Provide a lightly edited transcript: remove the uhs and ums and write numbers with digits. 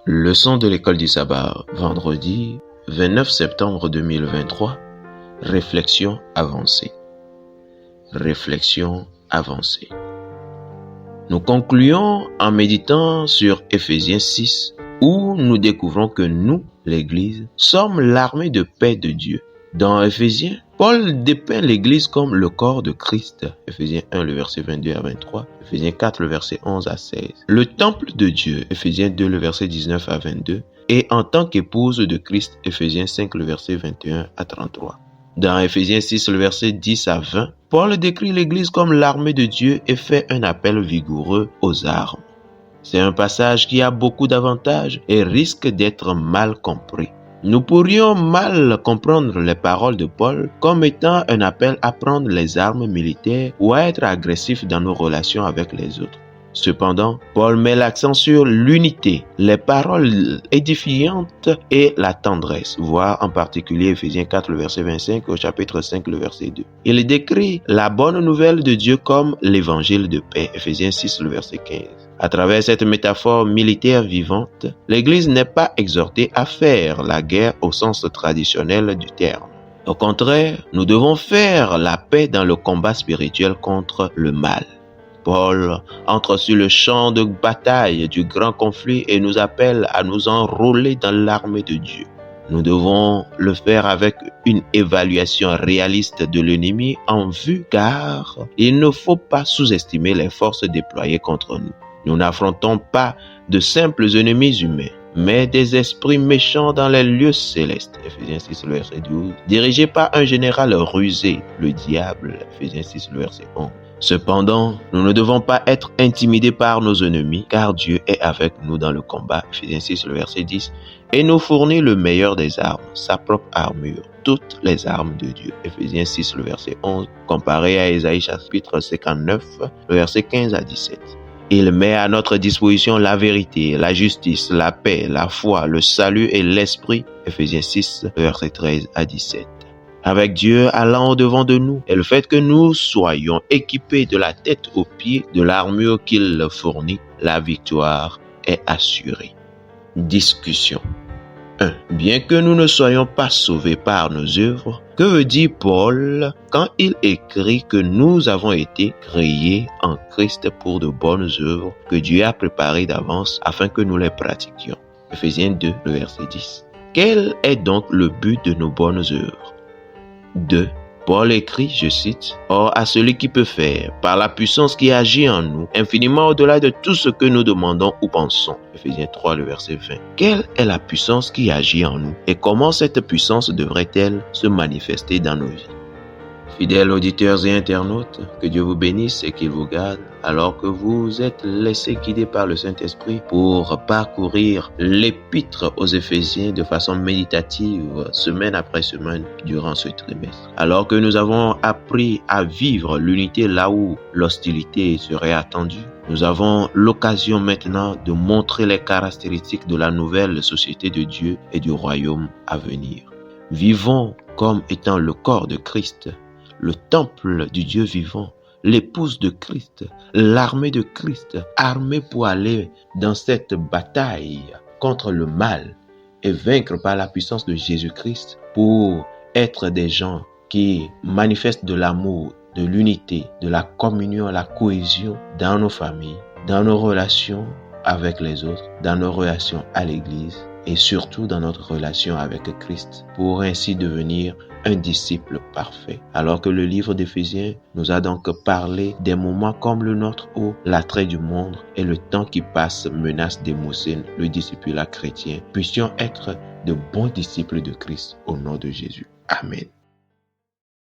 Leçon de l'école du sabbat, vendredi 29 septembre 2023. Réflexion avancée. Réflexion avancée. Nous concluons en méditant sur Ephésiens 6, où nous découvrons que nous, l'Église, sommes l'armée de paix de Dieu. Dans Ephésiens, Paul dépeint l'Église comme le corps de Christ. Ephésiens 1, le verset 22 à 23. Ephésiens 4, le verset 11 à 16. Le temple de Dieu. Ephésiens 2, le verset 19 à 22. Et en tant qu'épouse de Christ. Ephésiens 5, le verset 21 à 33. Dans Ephésiens 6, le verset 10 à 20, Paul décrit l'Église comme l'armée de Dieu et fait un appel vigoureux aux armes. C'est un passage qui a beaucoup d'avantages et risque d'être mal compris. Nous pourrions mal comprendre les paroles de Paul comme étant un appel à prendre les armes militaires ou à être agressif dans nos relations avec les autres. Cependant, Paul met l'accent sur l'unité, les paroles édifiantes et la tendresse, voire en particulier Ephésiens 4, le verset 25 au chapitre 5, le verset 2. Il décrit la bonne nouvelle de Dieu comme l'évangile de paix, Ephésiens 6, le verset 15. À travers cette métaphore militaire vivante, l'Église n'est pas exhortée à faire la guerre au sens traditionnel du terme. Au contraire, nous devons faire la paix dans le combat spirituel contre le mal. Paul entre sur le champ de bataille du grand conflit et nous appelle à nous enrôler dans l'armée de Dieu. Nous devons le faire avec une évaluation réaliste de l'ennemi en vue, car il ne faut pas sous-estimer les forces déployées contre nous. Nous n'affrontons pas de simples ennemis humains, mais des esprits méchants dans les lieux célestes. Ephésiens 6, le verset 12. Dirigés par un général rusé, le diable. Ephésiens 6, le verset 11. Cependant, nous ne devons pas être intimidés par nos ennemis, car Dieu est avec nous dans le combat. Ephésiens 6, le verset 10. Et nous fournit le meilleur des armes, sa propre armure, toutes les armes de Dieu. Ephésiens 6, le verset 11, comparé à Ésaïe chapitre 59, le verset 15 à 17. Il met à notre disposition la vérité, la justice, la paix, la foi, le salut et l'esprit. Ephésiens 6, verset 13 à 17. Avec Dieu allant au-devant de nous et le fait que nous soyons équipés de la tête aux pieds de l'armure qu'il fournit, la victoire est assurée. Discussion. 1. Bien que nous ne soyons pas sauvés par nos œuvres, que veut dire Paul quand il écrit que nous avons été créés en Christ pour de bonnes œuvres que Dieu a préparées d'avance afin que nous les pratiquions? Ephésiens 2, le verset 10. Quel est donc le but de nos bonnes œuvres? 2. Paul écrit, je cite, « Or à celui qui peut faire, par la puissance qui agit en nous, infiniment au-delà de tout ce que nous demandons ou pensons. » Ephésiens 3, le verset 20. Quelle est la puissance qui agit en nous et comment cette puissance devrait-elle se manifester dans nos vies? Fidèles auditeurs et internautes, que Dieu vous bénisse et qu'il vous garde alors que vous êtes laissés guider par le Saint-Esprit pour parcourir l'épître aux Éphésiens de façon méditative semaine après semaine durant ce trimestre. Alors que nous avons appris à vivre l'unité là où l'hostilité serait attendue, nous avons l'occasion maintenant de montrer les caractéristiques de la nouvelle société de Dieu et du royaume à venir. Vivons comme étant le corps de Christ, le temple du Dieu vivant, l'épouse de Christ, l'armée de Christ, armée pour aller dans cette bataille contre le mal et vaincre par la puissance de Jésus-Christ pour être des gens qui manifestent de l'amour, de l'unité, de la communion, la cohésion dans nos familles, dans nos relations avec les autres, dans nos relations à l'Église et surtout dans notre relation avec Christ pour ainsi devenir un disciple parfait. Alors que le livre d'Éphésiens nous a donc parlé des moments comme le nôtre où l'attrait du monde et le temps qui passe menacent d'émousser le discipulat chrétien, puissions être de bons disciples de Christ au nom de Jésus. Amen.